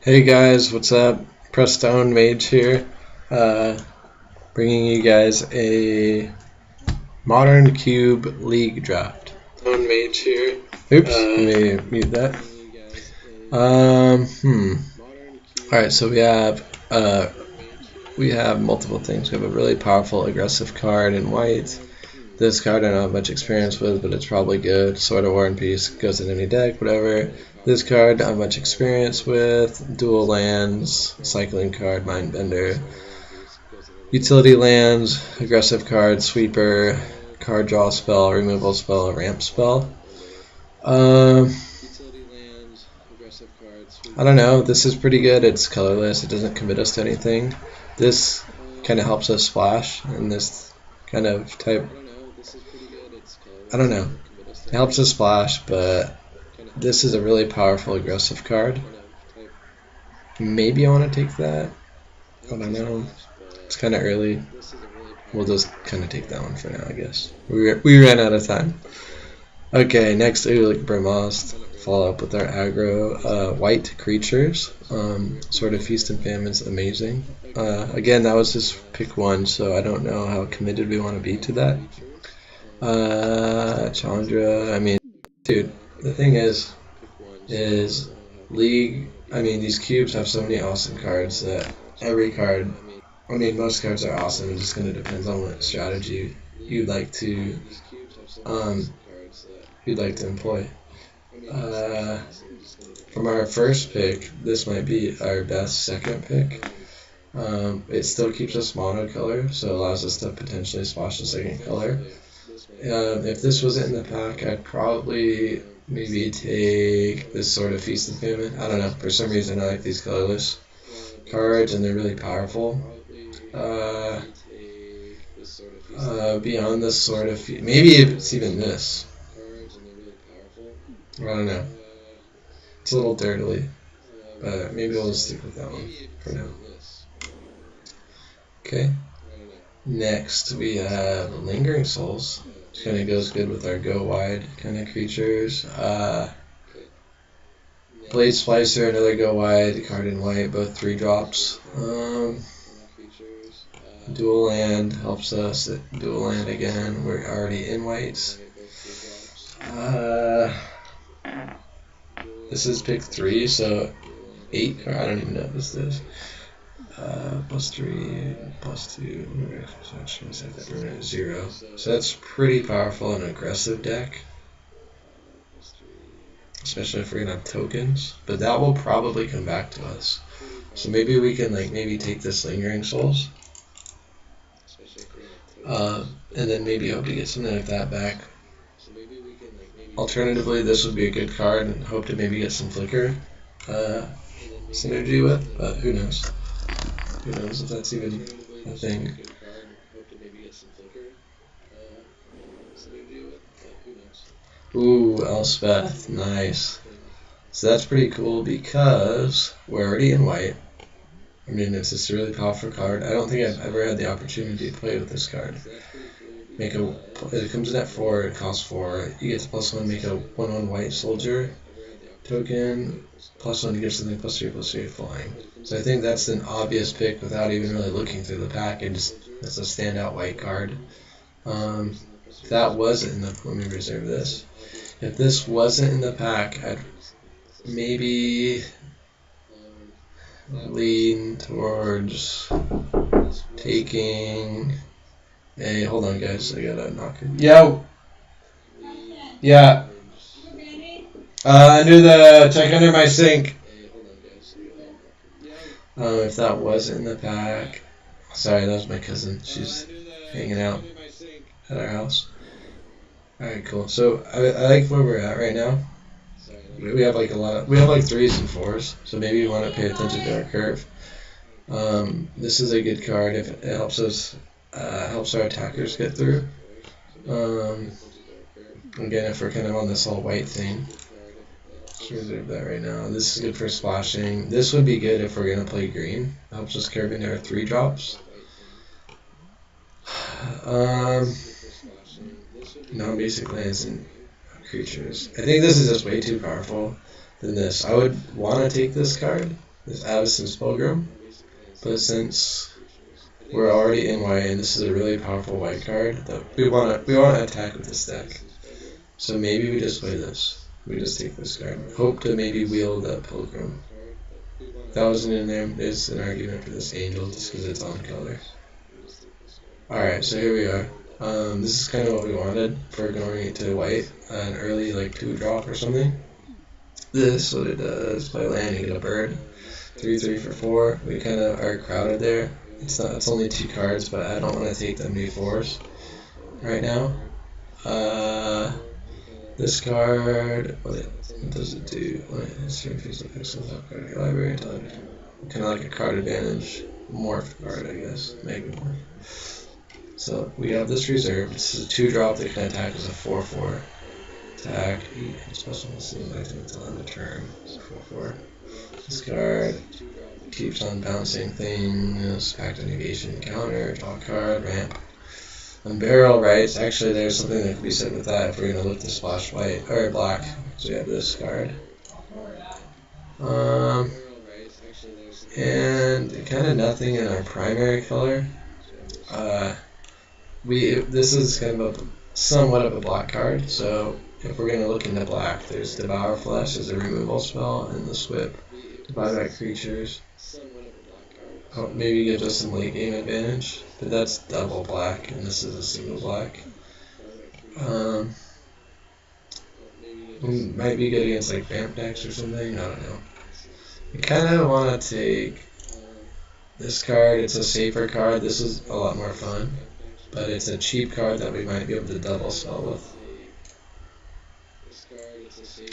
Hey guys, what's up? Prestone Mage here, uh, bringing you guys a Modern Cube League draft. Prestone Mage here. Oops, let me mute that. All right, so we have multiple things. We have a really powerful aggressive card in white. This card I don't have much experience with, but it's probably good. Sword of War and Peace goes in any deck, whatever. This card I have much experience with. Dual lands, cycling card, Mindbender. Utility lands, aggressive card, sweeper, card draw spell, removal spell, ramp spell. I don't know. This is pretty good. It's colorless. It doesn't commit us to anything. This kind of helps us splash in this kind of type. I don't know. It helps us splash, but this is a really powerful aggressive card. Maybe I want to take that. I don't know. It's kind of early. We'll just kind of take that one for now, I guess. We ran out of time. Okay, next Ulik Brahmast. Follow up with our aggro. White creatures. Sort of Feast and Famine's amazing. Again, that was just pick one, so I don't know how committed we want to be to that. Chandra, I mean, dude, the thing is League, I mean, these cubes have so many awesome cards that every card, I mean, most cards are awesome. It just kind of depends on what strategy you'd like to employ. From our first pick, this might be our best second pick. It still keeps us monocolor, so it allows us to potentially splash the second color. If this wasn't in the pack, I'd probably maybe take this sort of Feast and Famine. I don't know, for some reason I like these colorless cards and they're really powerful. Beyond this sort of, maybe it's even this. I don't know. It's a little dirtily, but maybe we'll just stick with that one for now. Okay. Next we have Lingering Souls. Which kind of goes good with our go wide kind of creatures. Blade Splicer, another go wide card in white, both 3 drops. Dual land helps us. Dual land again. We're already in whites. This is pick 3, so 8. I don't even know what this is. +3, +2, 0. So that's pretty powerful in an aggressive deck. Especially if we're gonna have tokens. But that will probably come back to us. So maybe we can maybe take this Lingering Souls. And then maybe hope to get something like that back. Alternatively, this would be a good card and hope to maybe get some Flicker synergy with, but who knows? Who knows if that's even a thing. Ooh, Elspeth, nice. So that's pretty cool because we're already in white. I mean, it's just a really powerful card. I don't think I've ever had the opportunity to play with this card. It comes in at 4, it costs 4. You get to +1, make a 1/1 white soldier token. +1, you get something +3/+3 flying. So I think that's an obvious pick without even really looking through the pack. It's a standout white card. If that wasn't in the, let me reserve this. If this wasn't in the pack, I'd maybe lean towards taking. Hey, hold on, guys. I gotta knock it. Yo. Yeah. Check under my sink. If that wasn't in the pack. Sorry, that was my cousin. She's hanging out at our house. Alright, cool. So I like where we're at right now. We have like 3s and 4s. So maybe we want to pay attention to our curve. This is a good card if it helps us. Helps our attackers get through. Again, if we're kind of on this all white thing. Let's reserve that right now. This is good for splashing. This would be good if we're going to play green. Helps us curve into our 3 drops. Non-basic lands and creatures. I think this is just way too powerful than this. I would want to take this card, this Avacyn's Pilgrim, but since we're already in white and this is a really powerful white card, that we wanna attack with this deck. So maybe we just play this. We just take this card. Hope to maybe wield that Pilgrim. If that wasn't in there, there's an argument for this Angel just because it's on color. Alright, so here we are. This is kind of what we wanted for going to white, an early like 2-drop or something. This, what it does, play land, you get a bird. 3/3 for 4. We kind of are crowded there. It's only 2 cards, but I don't want to take them d4s right now. This card, what does it do? It's your physical pixels up card, your library, kind of like a card advantage, morph card, I guess, mega morph. So we have this reserved. This is a 2-drop that can attack as a 4/4. Attack, special machine, I think until end of turn. It's 4/4. This card keeps on bouncing things, pact of negation, counter, draw card, ramp. Unbarrel rights, actually there's something that could be said with that if we're going to look to splash white, or black, so we have this card. And kind of nothing in our primary color. This is kind of somewhat of a black card, so if we're going to look into black, there's Devour Flesh as a removal spell, and the Swip to buy back creatures. Oh, maybe gives us some late game advantage, but that's double black, and this is a single black. Might be good against like vamp decks or something, I don't know. We kind of want to take this card. It's a safer card. This is a lot more fun, but it's a cheap card that we might be able to double spell with.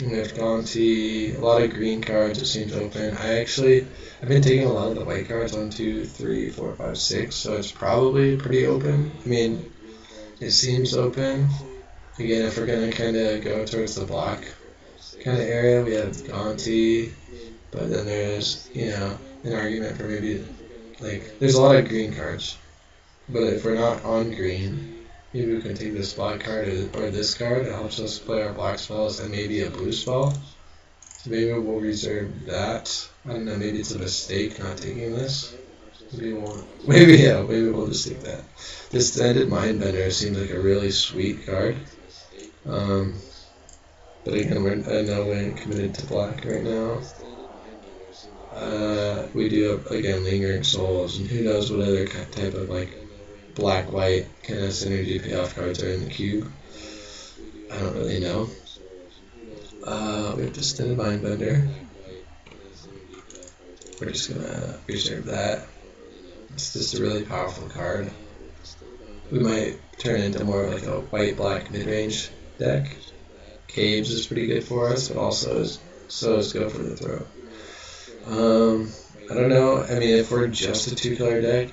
We have Gonti, a lot of green cards, it seems open. I've been taking a lot of the white cards, 1, 2, 3, 4, 5, 6, so it's probably pretty open. I mean, it seems open. Again, if we're going to kind of go towards the black kind of area, we have Gonti, but then there's, an argument for maybe, like, there's a lot of green cards. But if we're not on green, maybe we can take this black card or this card. It helps us play our black spells and maybe a blue spell. So maybe we'll reserve that. I don't know, maybe it's a mistake not taking this. Maybe we'll just take that. This Extended Mindbender seems like a really sweet card. But again, I know we're committed to black right now. We do have, again, Lingering Souls, and who knows what other type of, like, black-white kind of synergy payoff cards are in the cube. I don't really know. We have Extended Mindbender. We're just gonna reserve that. It's just a really powerful card. We might turn into more of like a white-black mid-range deck. Caves is pretty good for us, but also is Go for the Throat. I don't know. I mean, if we're just a 2-color deck,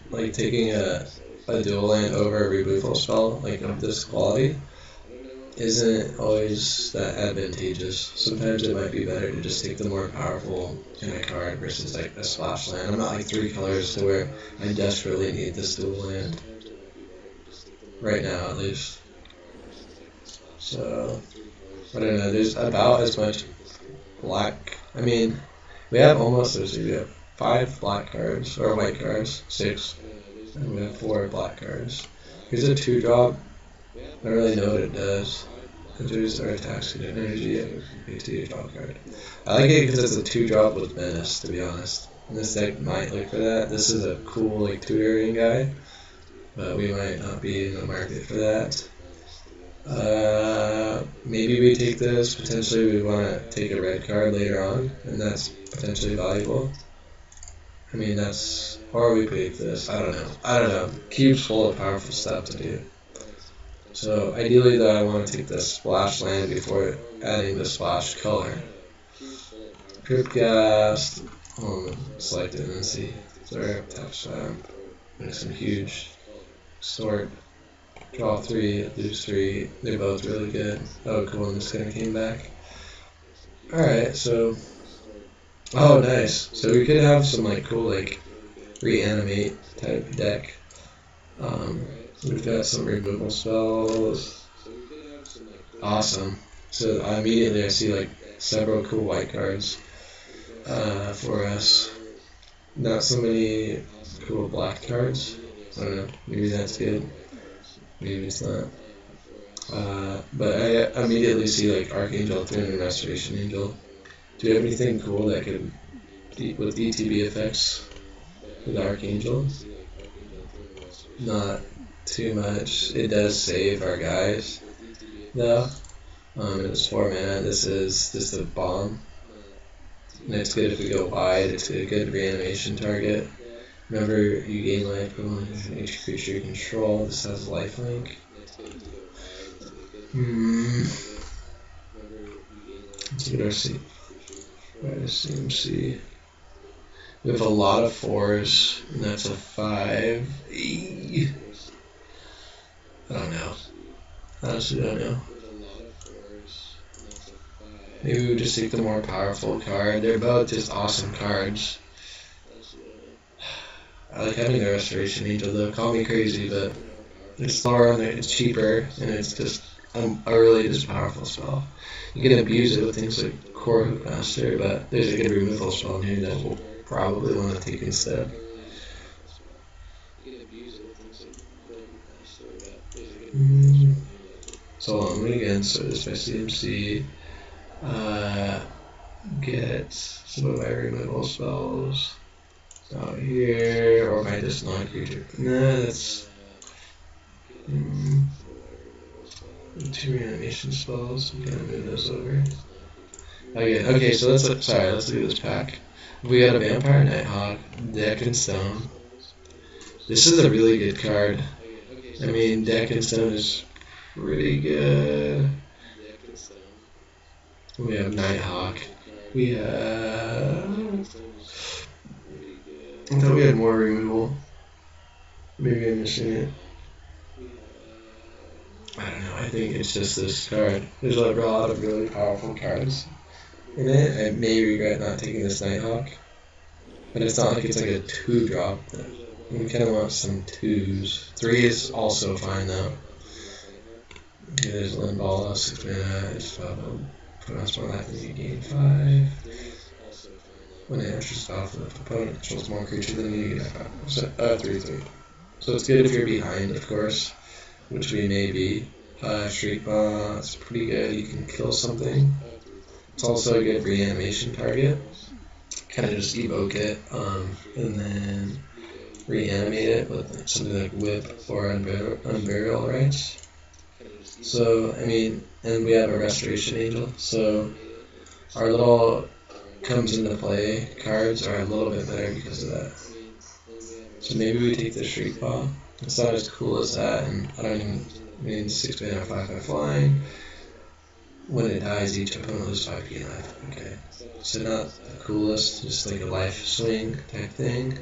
like taking a dual land over a removal spell like of this quality isn't always that advantageous. Sometimes it might be better to just take the more powerful kind of card versus like a splash land. I'm not like 3 colors to where I desperately need this dual land right now, at least. So I don't know. There's about as much black. I mean, we have 5 black cards or white cards, 6. And we have 4 black cards. Here's a 2-drop. I don't really know what it does. Introduce our attacks to energy. A draw card. I like it because it's a 2-drop with menace, to be honest. And this deck might look for that. This is a cool like tutoring guy, but we might not be in the market for that. Maybe we take this. Potentially we want to take a red card later on, and that's potentially valuable. I mean, or we pick this, I don't know. Cube's full of powerful stuff to do. So ideally though, I want to take the splash land before adding the splash color. Cryptcast, select it and see. Sorry, tap swamp, make some huge sort. Draw 3, lose 3, they're both really good. Oh cool, and this kind of came back. Alright, so oh, nice. So we could have some like cool like reanimate type deck. We've got some removal spells. Awesome. So immediately I see like several cool white cards. for us. Not so many cool black cards. I don't know. Maybe that's good. Maybe it's not. But I immediately see like Archangel, Throne, and Restoration Angel. Do you have anything cool that could with ETB effects with Archangel? Not too much. It does save our guys though. It's 4 mana. This is a bomb. And it's good if we go wide. It's a good reanimation target. Remember, you gain life when each creature you control. This has lifelink. Let's get our CMC. We have a lot of 4s, and that's a 5. I don't know. Honestly, don't know. Maybe we just take the more powerful card. They're both just awesome cards. I like having the Restoration Angel though. Call me crazy, but it's lower on it, it's cheaper, and it's just a really just powerful spell. You can abuse it with things like Core Hoopmaster, but there's a good removal spell in here that we'll probably want to take instead. So I'm going to so this by CMC. Get some of my removal spells out here, or my just non-creature. Nah, that's 2 reanimation spells. I'm gonna move those over. Okay, so let's do this pack. We got a Vampire Nighthawk, Deck and Stone. This is a really good card. I mean, Deck and Stone is pretty good. We have Nighthawk. We have... I thought we had more removal. Maybe I'm missing it. I don't know, I think it's just this card. There's a lot of really powerful cards in it. I may regret not taking this Nighthawk. But it's not like it's like a 2-drop. We kind of want some 2s. 3 is also fine though. Okay, there's Lindball, 6 mana. It's put on spell life and you gain 5. When it enters the battlefield, if the opponent controls more creature than you, get 5. So, 3/3. So it's good if you're behind, of course, which we may be. Shriek Bomb, it's pretty good. You can kill something. It's also a good reanimation target. Kind of just evoke it, and then reanimate it with something like Whip or Unburial Rites. So, I mean, and we have a Restoration Angel, so our little comes into play cards are a little bit better because of that. So maybe we take the Shriek Paw. It's not as cool as that, and I don't even mean 6 mana 5/5 flying. When it dies, each opponent loses 5 gain life. Okay, so not the coolest, just like a life swing type thing.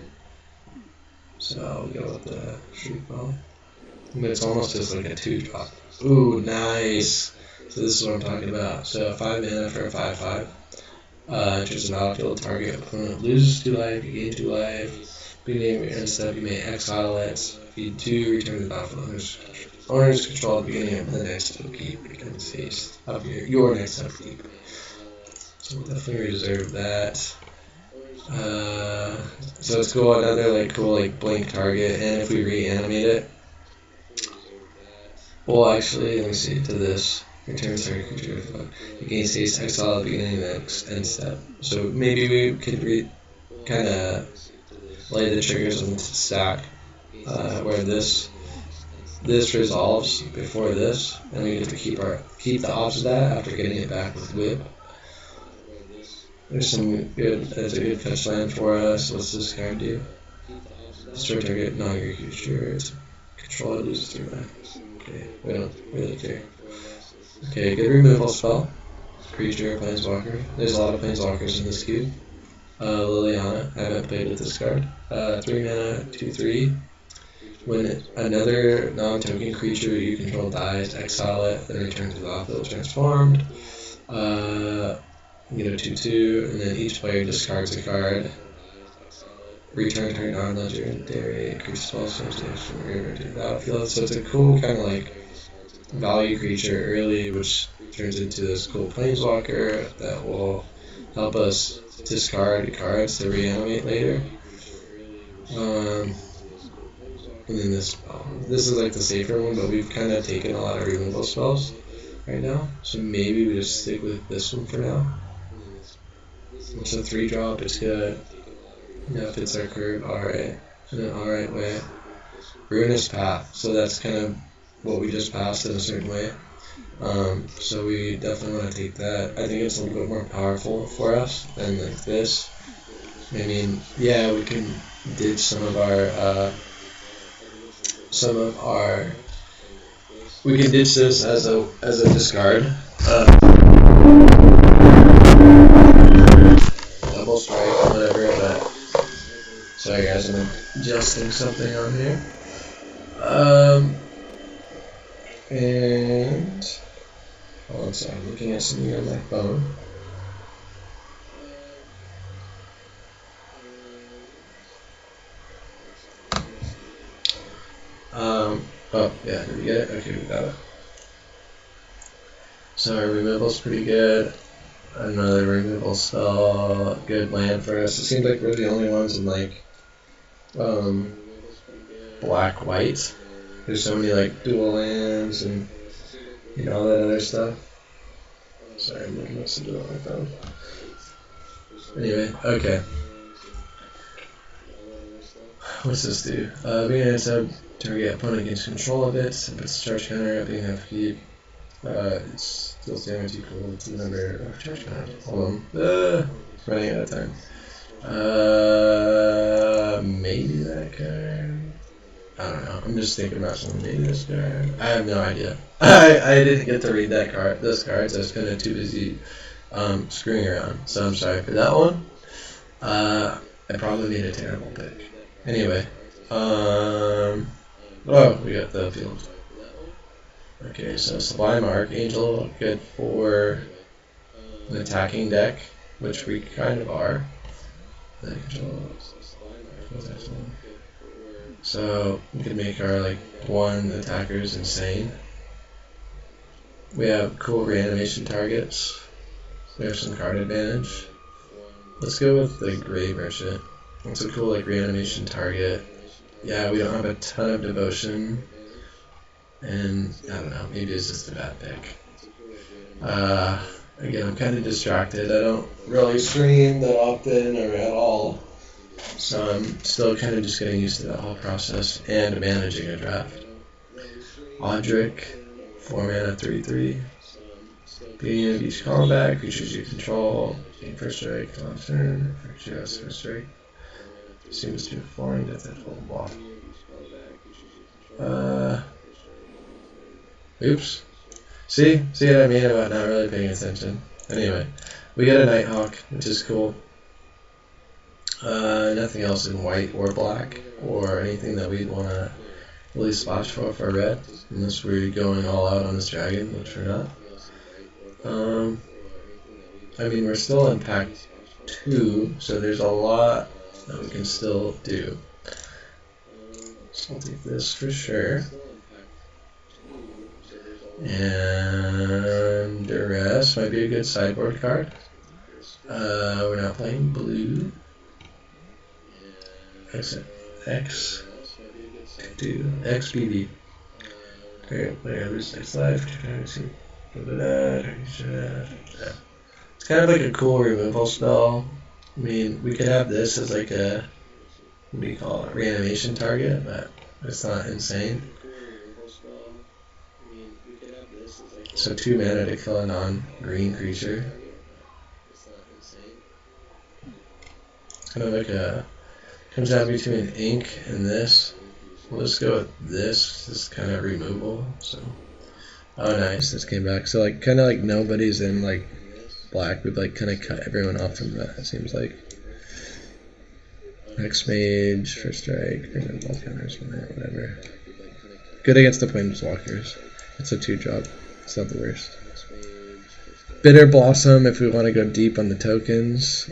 So I'll go with the Shriek Paw. But it's almost just like a 2-drop. Ooh, nice. So this is what I'm talking about. So 5 mana for a 5/5. Enters an battlefield, target opponent loses 2 life, you gain 2 life. Beginning of your end step, you may exile it. If you do, return to the battlefield. Owner's control at the beginning of the next upkeep becomes face of your next upkeep. So we'll definitely reserve that. So let's go another cool blank target, and if we reanimate it, well actually let me see to this. Return target creature. You gain status exile at the beginning of the next end step. So maybe we could kind of lay the triggers on the stack, where this resolves before this, and we get to keep the odds of that after getting it back with Whip. There's some good. That's a good fetch land for us. What's this card do? Destroy target non-Greek creature. It's control it loses 3 life. Okay, we don't really care. Okay, good removal spell. Creature, Planeswalker. There's a lot of Planeswalkers in this cube. Liliana, I haven't played with this card. 3 mana, 2/3. When another non-token creature you control dies, exile it, then return to the battlefield transformed. You get a 2/2, and then each player discards a card. Return to your non-legendary, increase spell substance from the river to the battlefield. So it's a cool kind of value creature early, which turns into this cool Planeswalker that will help us discard cards to reanimate later. And then this is like the safer one, but we've kind of taken a lot of removal spells right now, so maybe we just stick with this one for now. It's a 3-drop, it's good. Yeah, fits our curve alright, in an alright way. Ruinous Path, so that's kind of what we just passed in a certain way. So we definitely want to take that. I think it's a little bit more powerful for us than like this. I mean, yeah, we can ditch some of our we can ditch this as a discard. Double strike, whatever. But sorry guys, I'm adjusting something on here. And hold on, sorry, I'm looking at something on my phone. Oh yeah, did we get it? Okay, we got it. So our removal's pretty good. Another removal spell, good land for us. It seems like we're the only ones in like black white. There's so many like dual lands and all that other stuff. Sorry, I'm looking at something on my phone. Anyway, okay. What's this do? Being a sub, target opponent gains control of it. If it's charge counter at being half keep, it's still damage equal to the number of charge counter. Hold on. Running out of time. Maybe that card. I don't know. I'm just thinking about something. Maybe this card. I have no idea. I didn't get to read that card. This card, so I was kind of too busy screwing around. So I'm sorry for that one. I probably made a terrible pick. Anyway, oh, we got the field. Okay, so Sublime Archangel, good for an attacking deck, which we kind of are. So we can make our like one attackers insane. We have cool reanimation targets. We have some card advantage. Let's go with the Grey Merchant. It's a cool like reanimation target. Yeah, we don't have a ton of devotion, and I don't know, maybe it's just a bad pick. Again, I'm kind of distracted. I don't really stream that often or at all, so I'm still kind of just getting used to that whole process and managing a draft. Audric, 4 mana, 3/3. Beginning of each combat, creatures you control, gain first strike, on turn, first strike. Seems to be flying at that whole block. Oops. See what I mean about not really paying attention. Anyway, we get a Nighthawk, which is cool. Nothing else in white or black, or anything that we'd want to really splash for red, unless we're going all out on this dragon, which we're not. I mean, we're still in pack 2, so there's a lot that we can still do. So I'll take this for sure. And Duress might be a good sideboard card. We're not playing blue. XBB. Okay, player loses 6 life. It's kind of like a cool removal spell. I mean, we could have this as like a, what do you call it, reanimation target, but it's not insane. So 2 mana to kill a non-green creature. It's kind of like a, comes out between ink and this. We'll just go with this. This is kind of removal. So, oh nice, this came back. So like kind of like nobody's in like black. We'd like kind of cut everyone off from that. It seems like. X-Mage, first strike, bring in blood counters from it, whatever. Good against the Planeswalkers. It's a 2-drop. It's not the worst. Bitter Blossom if we want to go deep on the tokens.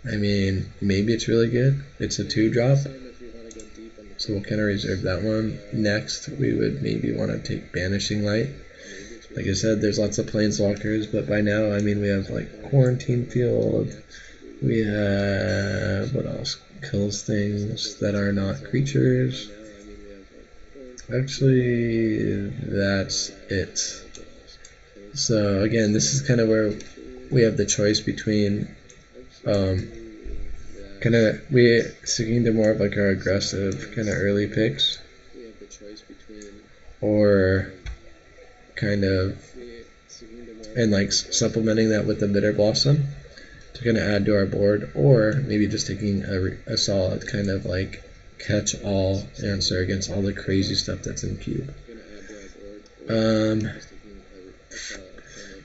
I mean, maybe it's really good. It's a 2-drop. So we'll kind of reserve that one. Next, we would maybe want to take Banishing Light. Like I said, there's lots of planeswalkers, but by now, I mean, we have like Quarantine Field. We have, what else kills things that are not creatures? Actually, that's it. So again, this is kind of where we have the choice between we sticking to more of like our aggressive kind of early picks, or kind of and like supplementing that with the Bitter Blossom to kind of add to our board, or maybe just taking a solid kind of like catch-all answer against all the crazy stuff that's in cube.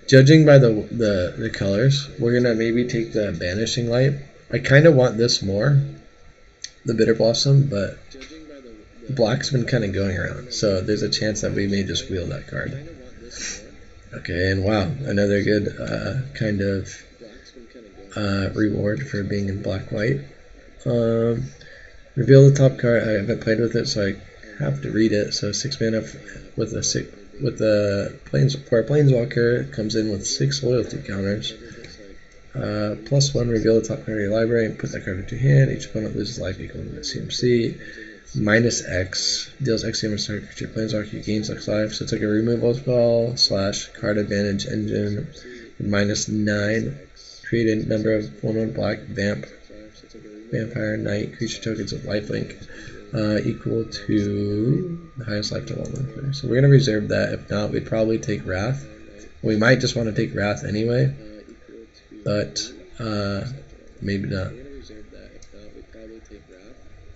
Judging by the colors, we're gonna maybe take the Banishing Light. I kind of want this more, the Bitter Blossom, but black's been kind of going around, so there's a chance that we may just wheel that card. Okay, and wow, another good kind of reward for being in black-white. Reveal the top card. I haven't played with it, so I have to read it. So 6 mana with the Planeswalker comes in with 6 loyalty counters. +1, reveal the top card of your library and put that card into your hand. Each opponent loses life equal to the CMC. -X deals X damage to target creature Planeswalker. You gain 6 life. So it's like a removal spell / card advantage engine. -9. Create a number of 1/1 black vampire knight creature tokens with lifelink equal to the highest life to 1/1 So we're gonna reserve that. If not, we'd probably take Wrath. We might just want to take Wrath anyway, but maybe not.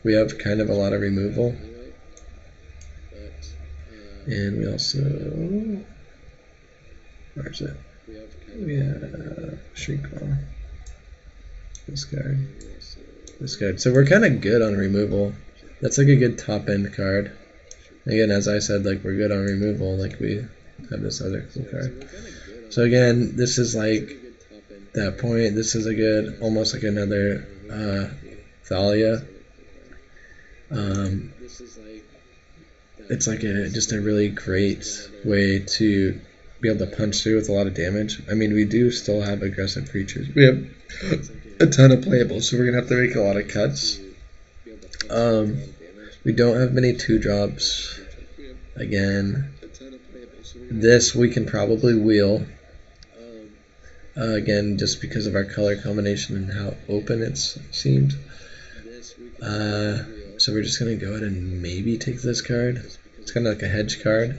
We have kind of a lot of removal, and we also, where's it? We have Shriekclaw. This card. So we're kind of good on removal. That's like a good top end card. Again, as I said, like we're good on removal. Like we have this other cool card. So again, this is like that point. This is a good, almost like another Thalia. It's like just a really great way to be able to punch through with a lot of damage. I mean, we do still have aggressive creatures. We have a ton of playables, so we're gonna have to make a lot of cuts. We don't have many 2-drops. Again, this we can probably wheel. Again, just because of our color combination and how open it's seemed. So we're just gonna go ahead and maybe take this card. It's kind of like a hedge card.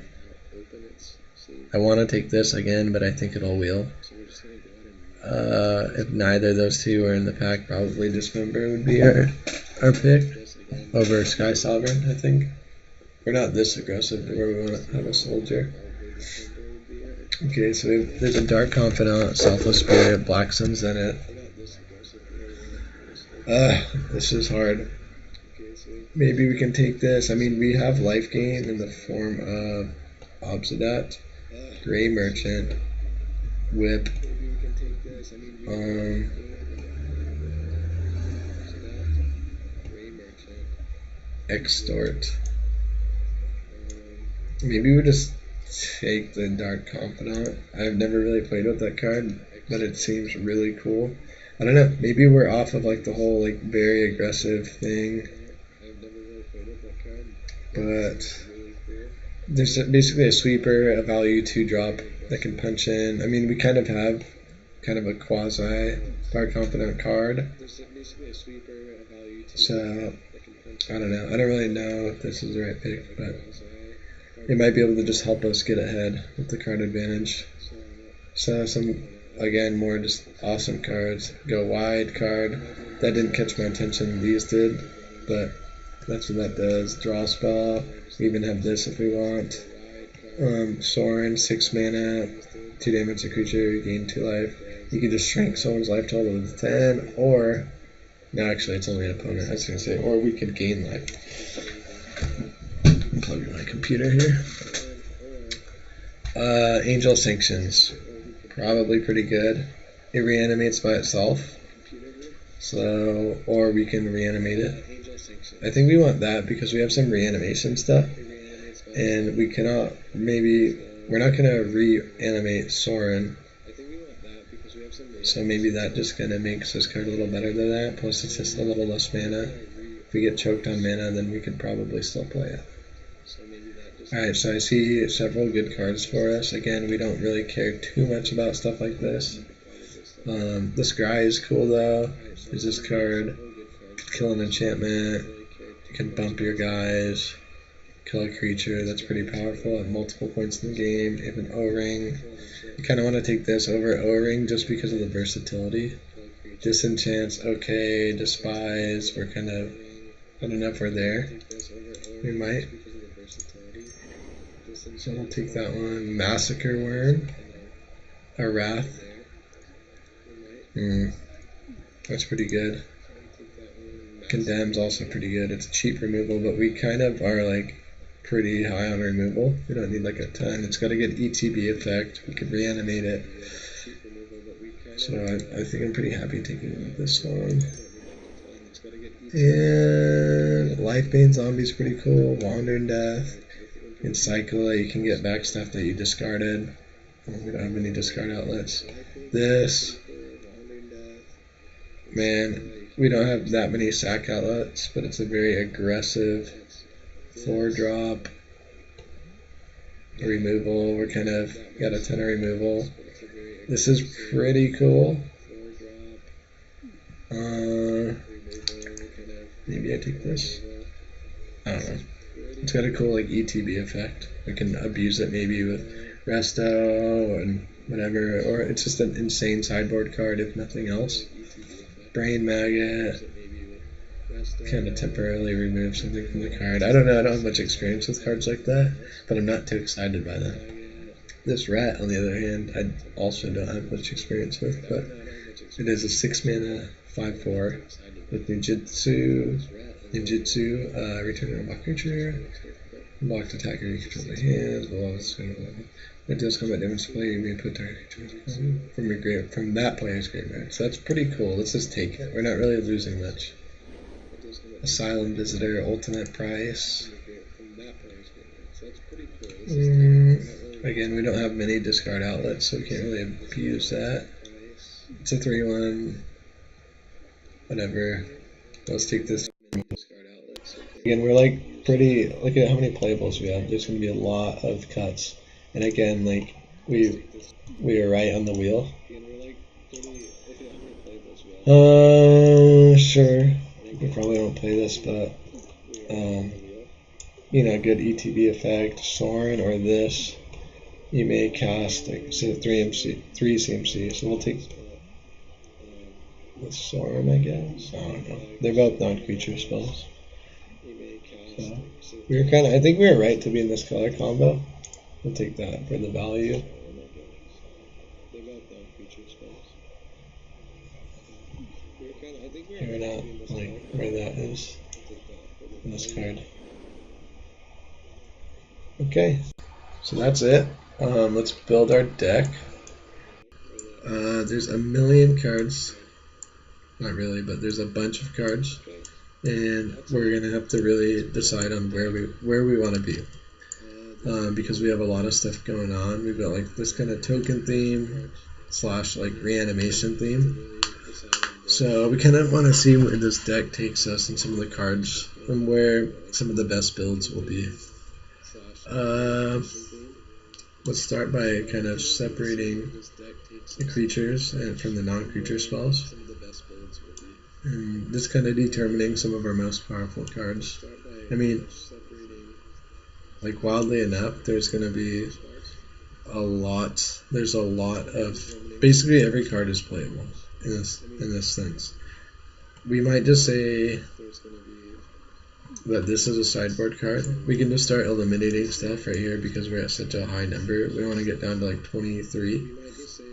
I want to take this again, but I think it'll wheel. If neither of those two are in the pack, probably Dismember would be our pick over Sky Sovereign, I think. We're not this aggressive where we want to have a soldier. Okay, so there's a Dark Confidant, Selfless Spirit, Black Sun's in it. This is hard. Maybe we can take this. I mean, we have life gain in the form of Obsidat, Gray Merchant, Whip, Extort. Maybe we just take the Dark Confidant. I've never really played with that card, but it seems really cool. I don't know, maybe we're off of like the whole like very aggressive thing, but there's basically a sweeper, a value 2-drop that can punch in. I mean, we kind of have kind of a quasi Dark Confidant card, so I don't know. I don't really know if this is the right pick, but it might be able to just help us get ahead with the card advantage. So some, again, more just awesome cards. Go wide card. That didn't catch my attention. These did, but that's what that does. Draw spell. We even have this if we want. Sorin, 6 mana, 2 damage to creature, gain 2 life. You can just shrink someone's life total to 10, or no, actually it's only an opponent. I was gonna say, or we could gain life. Plug my computer here. Angel Sanctions, probably pretty good. It reanimates by itself, so, or we can reanimate it. I think we want that because we have some reanimation stuff, and we cannot maybe we're not gonna reanimate Soren. So maybe that just kind of makes this card a little better than that. Plus it's just a little less mana. If we get choked on mana, then we could probably still play it. Alright, so I see several good cards for us. Again, we don't really care too much about stuff like this. This guy is cool though. There's this card. Could kill an enchantment. You can bump your guys. Kill a creature. That's pretty powerful at multiple points in the game. You have an O-ring. You kind of want to take this over O-ring just because of the versatility. Disenchants, okay. Despise, we're kind of, I don't know if we're there. We might. So we'll take that one. Massacre Worm. A Wrath. That's pretty good. Condemn's also pretty good. It's cheap removal, but we kind of are like pretty high on removal. We don't need like a ton. It's got a good ETB effect. We could reanimate it. So I think I'm pretty happy taking this one. And Lifebane Zombie's pretty cool. Wandering Death. You can cycle it. You can get back stuff that you discarded. We don't have any discard outlets. This. Man, we don't have that many sack outlets, but it's a very aggressive 4-drop removal. We're kind of got a ton of removal. This is pretty cool. Maybe I take this. I don't know. It's got a cool like ETB effect. We can abuse it maybe with Resto and whatever, or it's just an insane sideboard card if nothing else. Brain Maggot. Kind of temporarily remove something from the card. I don't know, I don't have much experience with cards like that, but I'm not too excited by them. This Rat, on the other hand, I also don't have much experience with, but it is a 6-mana 5/4 with Ninjutsu, return a block creature, blocked attacker you control by hands, below it does combat damage to play, you may put target creature from that player's graveyard. So that's pretty cool. Let's just take it. We're not really losing much. Asylum Visitor, ultimate price. Again, we don't have many discard outlets, so we can't really abuse that. It's a 3/1. Whatever. Let's take this. Again, we're like pretty. Look at how many playables we have. There's going to be a lot of cuts. And again, like we are right on the wheel. Sure. We probably won't play this, but you know, good ETB effect, Soren or this. You may cast like so 3 CMC. So we'll take the Soren, I guess. I don't know. They're both non-creature spells. So we were I think we were right to be in this color combo. We'll take that for the value. We're not like where that is in this card. Okay, so that's it. Let's build our deck. There's a million cards. Not really, but there's a bunch of cards. And we're gonna have to really decide on where we want to be. Because we have a lot of stuff going on. We've got like this kind of token theme / like reanimation theme. So we kind of want to see where this deck takes us and some of the cards and where some of the best builds will be. Let's start by kind of separating the creatures and from the non-creature spells. And just kind of determining some of our most powerful cards. I mean, like wildly enough, there's going to be there's a lot of, basically every card is playable in this sense. We might just say that this is a sideboard card. We can just start eliminating stuff right here because we're at such a high number. We want to get down to like 23.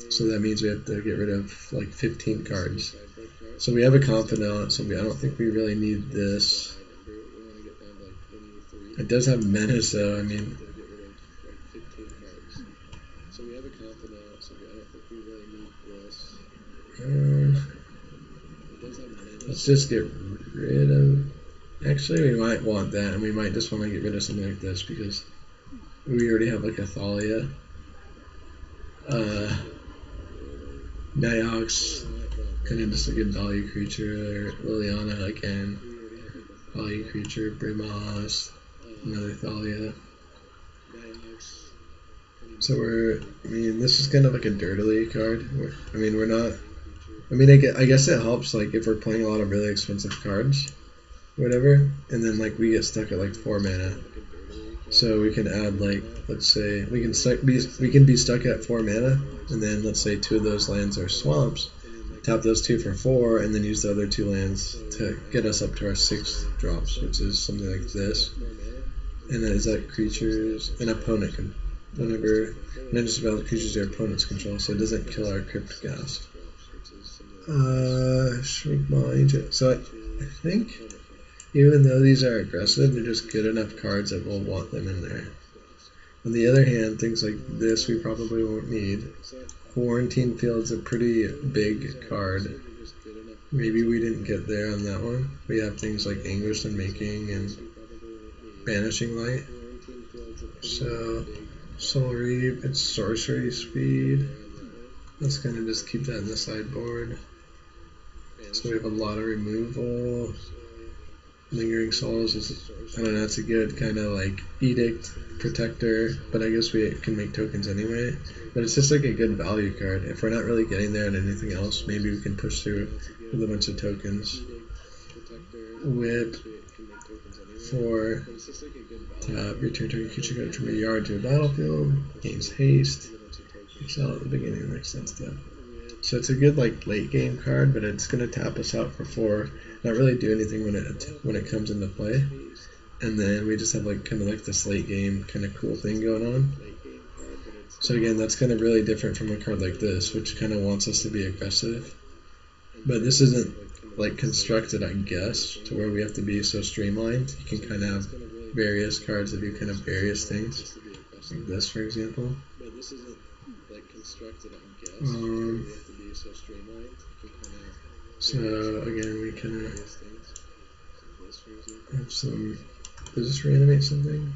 So that means we have to get rid of like 15 cards. So we have a Confidant, so I don't think we really need this. It does have menace though, I mean. Let's just get rid of... Actually, we might want that, and we might just want to get rid of something like this, because We already have like a Thalia. Nighthawk's kind of just a good value creature. Liliana again, value creature. Brimos, another Thalia. So this is kind of like a dirtily card. We're not. I guess it helps like if we're playing a lot of really expensive cards, whatever, and then like we get stuck at like 4 mana. So we can add like, let's say we can be stuck at 4 mana, and then let's say 2 of those lands are swamps. Tap those 2 for 4, and then use the other 2 lands to get us up to our 6 drops, which is something like this. And then is that creatures an opponent can whenever underdeveloped creatures their opponents control, so it doesn't kill our Crypt Ghast. Shrinkmaw Agent. So I think even though these are aggressive, they're just good enough cards that we'll want them in there. On the other hand, things like this we probably won't need. Quarantine Field's a pretty big card. Maybe we didn't get there on that one. We have things like Anguish and Making and Banishing Light. So Soul Reap, it's sorcery speed. Let's kind of just keep that in the sideboard. So we have a lot of removal. Lingering Souls is, I don't know, it's a good kind of like Edict Protector, but I guess we can make tokens anyway. But it's just like a good value card. If we're not really getting there on anything else, maybe we can push through with a bunch of tokens. Whip for tap, return target creature card from your yard to a battlefield, gains haste, excel at the beginning of the next step. So it's a good like late game card, but it's gonna tap us out for 4, not really do anything when it comes into play, and then we just have like kind of like this late game kind of cool thing going on. So again, that's kind of really different from a card like this, which kind of wants us to be aggressive, but this isn't like constructed, I guess, to where we have to be so streamlined. You can kind of have various cards that do kind of various things, like this for example. So again, we kind of have some. Does this reanimate something?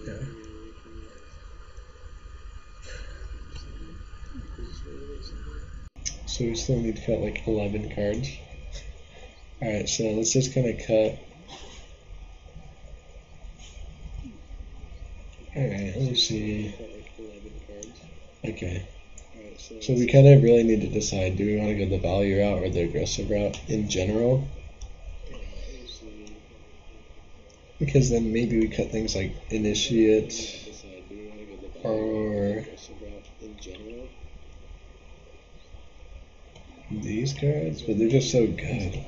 Yeah. So we still need to cut like 11 cards. Alright, so let's just kind of cut. Alright, let me see. Okay. So we kind of really need to decide, do we want to go the value route or the aggressive route in general? Because then maybe we cut things like Initiate or these cards, but they're just so good.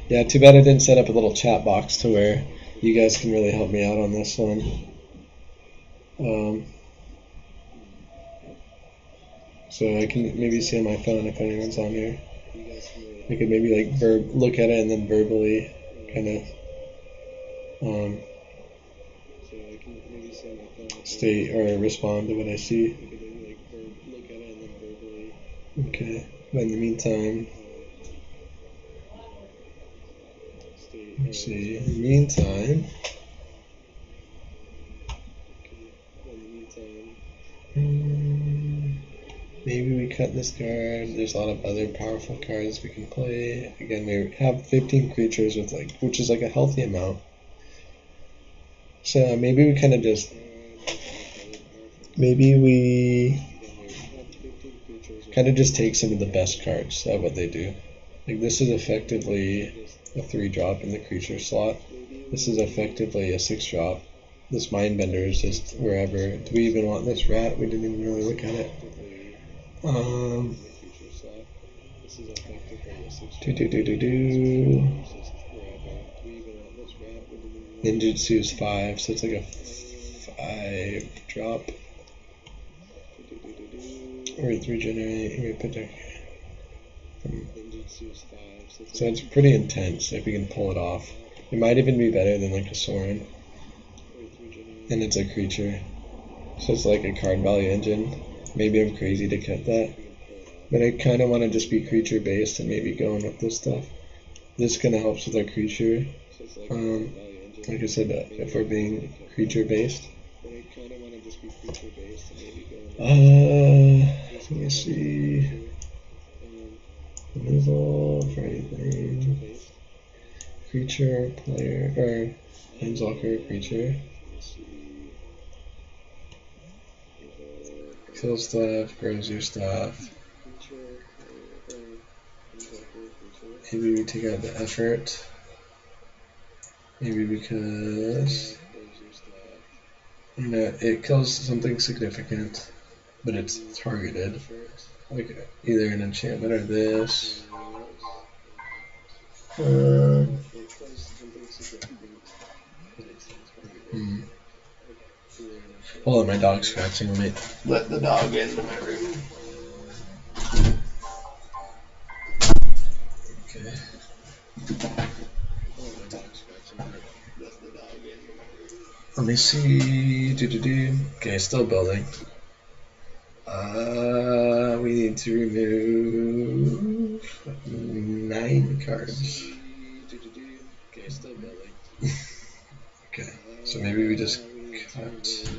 Yeah, too bad I didn't set up a little chat box to where you guys can really help me out on this one. So I can maybe see on my phone if anyone's on here. I could maybe like look at it and then verbally kind of state or respond to what I see. Okay, but in the meantime, let's see. In the meantime, maybe we cut this card. There's a lot of other powerful cards we can play. Again, we have 15 creatures with like, which is like a healthy amount. So maybe we kind of just, take some of the best cards of what they do. Like this is effectively a 3-drop in the creature slot. This is effectively a 6-drop. This Mindbender is just wherever. Do we even want this rat? We didn't even really look at it. Ninjutsu is 5, so it's like a 5-drop. Or it's regenerate. So it's pretty intense if we can pull it off. It might even be better than like a Sorin. And it's a creature. So it's like a card value engine. Maybe I'm crazy to cut that. But I kind of want to just be creature based and maybe go in with this stuff. This kind of helps with our creature. Like I said, if we're being creature based. Let me see. Removal for anything. Creature, player, or planeswalker, creature. Kill stuff, grows your stuff. Maybe we take out the effort. Maybe because it kills something significant, but it's targeted. Like either an enchantment or this. Hold on, my dog's scratching. Let me let the dog into my room. Okay. Let me see. Okay, still building. We need to remove 9 cards. Okay, still building. Okay, so maybe we just cut.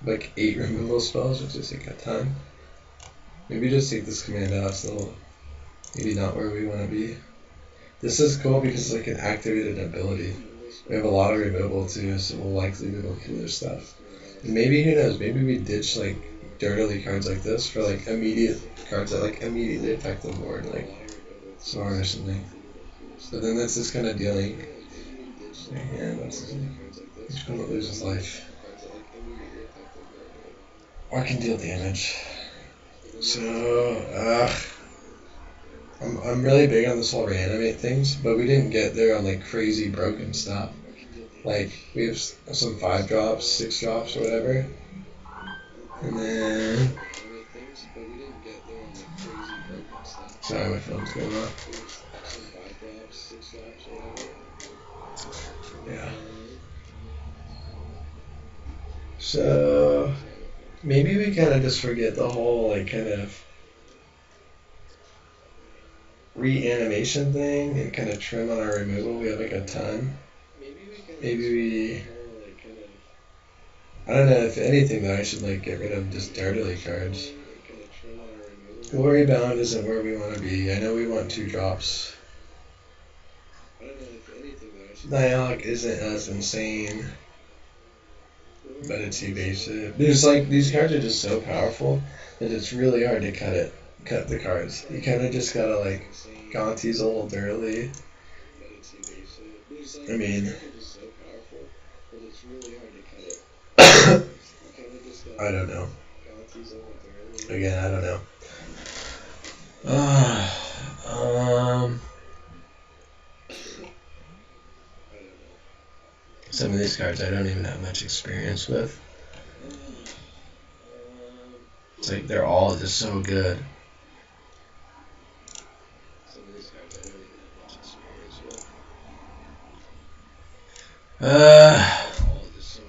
Like 8 removal spells, which is like a ton. Maybe just take this command out, so maybe not where we want to be. This is cool because it's like an activated ability. We have a lot of removal too, so we'll likely be able to kill their stuff. And maybe, who knows, maybe we ditch like dirtily cards like this for like immediate cards that like immediately affect the board, like Sword or something. So then that's just kind of dealing. And he's going to lose his life. Or can deal damage. So, I'm really big on this whole reanimate things, but we didn't get there on like crazy broken stuff. Like, we have some 5 drops, 6 drops, or whatever. And then... Sorry, my phone's going off. Yeah. So... maybe we kind of just forget the whole, like, kind of reanimation thing and kind of trim on our removal. We have like a ton. Maybe we... I don't know, if anything though, I should like get rid of just dirtily cards. Glory Bound isn't where we want to be. I know we want 2 drops. Nihic isn't as insane, but it's evasive. There's like, these cards are just so powerful that it's really hard to cut the cards. You kind of just gotta like Gonti's a little dirtily. I mean, I don't know. Again, I don't know. Some of these cards I don't even have much experience with. It's like they're all just so good.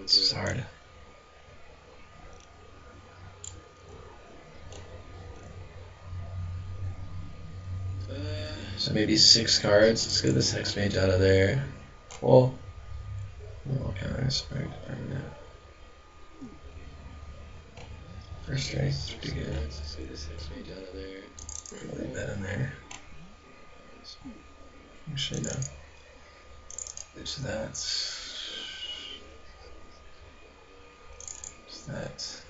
It's hard. So maybe 6 cards. Let's get this Hex Mage out of there. Well, counter respect. First strike is pretty good. Leave that in there. Actually, no. There's that. There's that.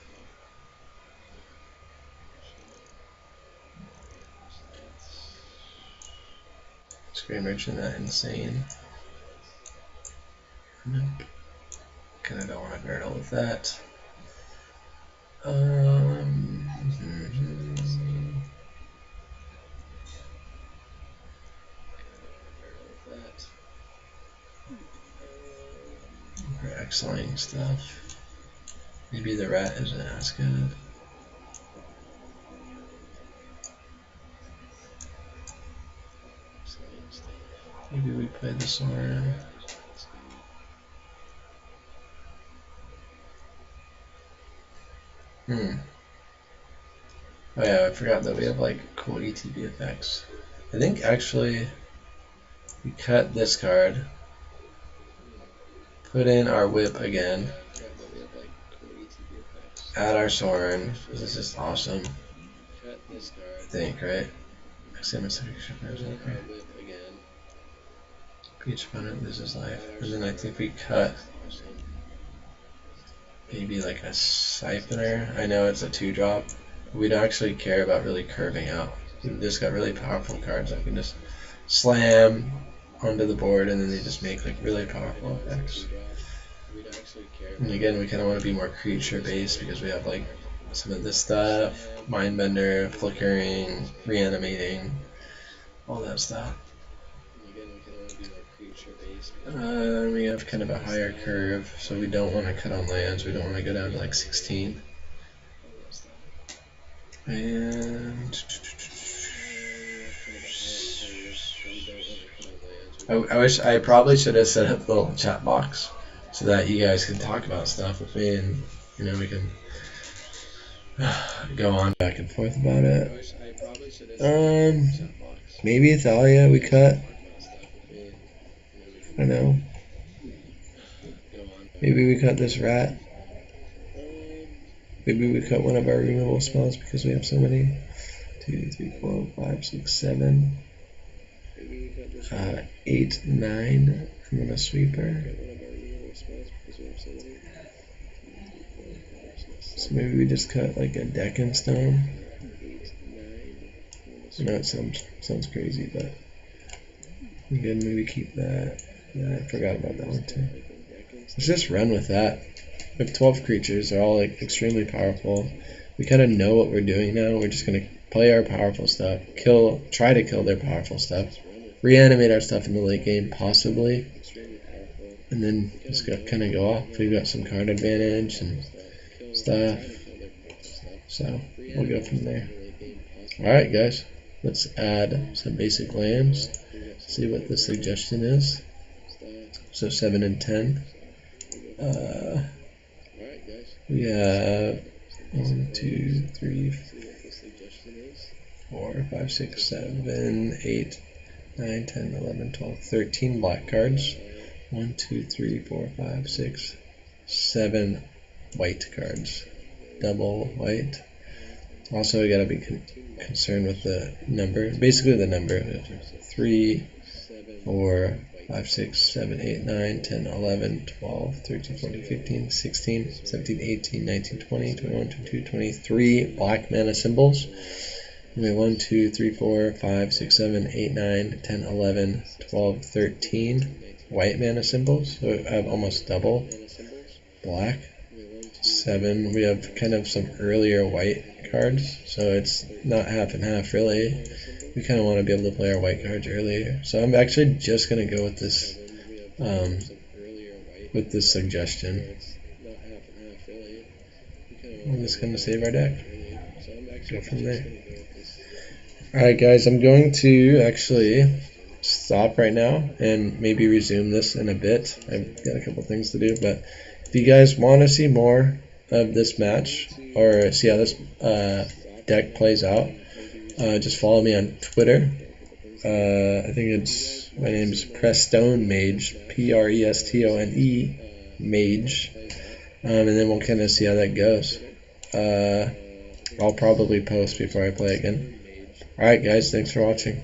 Screen Merchant, not insane. Nope. Kinda don't want to girdle with that. For X-ling stuff. Maybe the rat isn't as good. Maybe we play this one. Oh yeah, I forgot that we have like cool ETB effects. I think actually we cut this card, put in our whip again, add our Soren. This is just awesome. I think, right? Each opponent loses life. And then I think we cut maybe like a siphoner. I know it's a 2-drop. We don't actually care about really curving out. We just got really powerful cards that can just slam onto the board and then they just make like really powerful effects. And again, we kind of want to be more creature based because we have like some of this stuff, Mindbender, Flickering, Reanimating, all that stuff. We have kind of a higher curve, so we don't want to cut on lands. We don't want to go down to like 16. And I wish I probably should have set up a little chat box so that you guys can talk about stuff with me, and we can go on back and forth about it. Maybe Thalia we cut. I don't know. Maybe we cut this rat. Maybe we cut one of our removal spells because we have so many. 2, 3, 4, 5, 6, 7, 8, 9, and then a sweeper. So maybe we just cut like a deck in stone. I know it sounds crazy, but again, maybe keep that. Yeah, I forgot about that one too. Let's just run with that. We have 12 creatures. They're all like extremely powerful. We kind of know what we're doing now. We're just gonna play our powerful stuff, try to kill their powerful stuff, reanimate our stuff in the late game, possibly, and then just kind of go off. We've got some card advantage and stuff, so we'll go from there. Alright guys, let's add some basic lands, see what the suggestion is. So 7 and 10. We have 1, 2, 3, 4, 5, 6, 7, 8, 9, 10, 11, 12, 13 black cards. 1, 2, 3, 4, 5, 6, 7 white cards. Double white. Also, we gotta be concerned with the number. Basically, the number 3, 4, 5, 6, 7, 8, 9, 10, 11, 12, 13, 14, 15, 16, 17, 18, 19, 20, 21, 22, 23 black mana symbols. We have 1, 2, 3, 4, 5, 6, 7, 8, 9, 10, 11, 12, 13 white mana symbols. So I have almost double black. 7. We have kind of some earlier white cards, so it's not half and half really. We kind of want to be able to play our white cards earlier. So I'm actually just going to go with this suggestion. We're just going to save our deck. Go from there. Alright guys, I'm going to actually stop right now and maybe resume this in a bit. I've got a couple things to do, but if you guys want to see more of this match or see how this deck plays out, just follow me on Twitter. I think my name is Prestone Mage, Prestone Mage, and then we'll kind of see how that goes. I'll probably post before I play again. Alright guys, thanks for watching.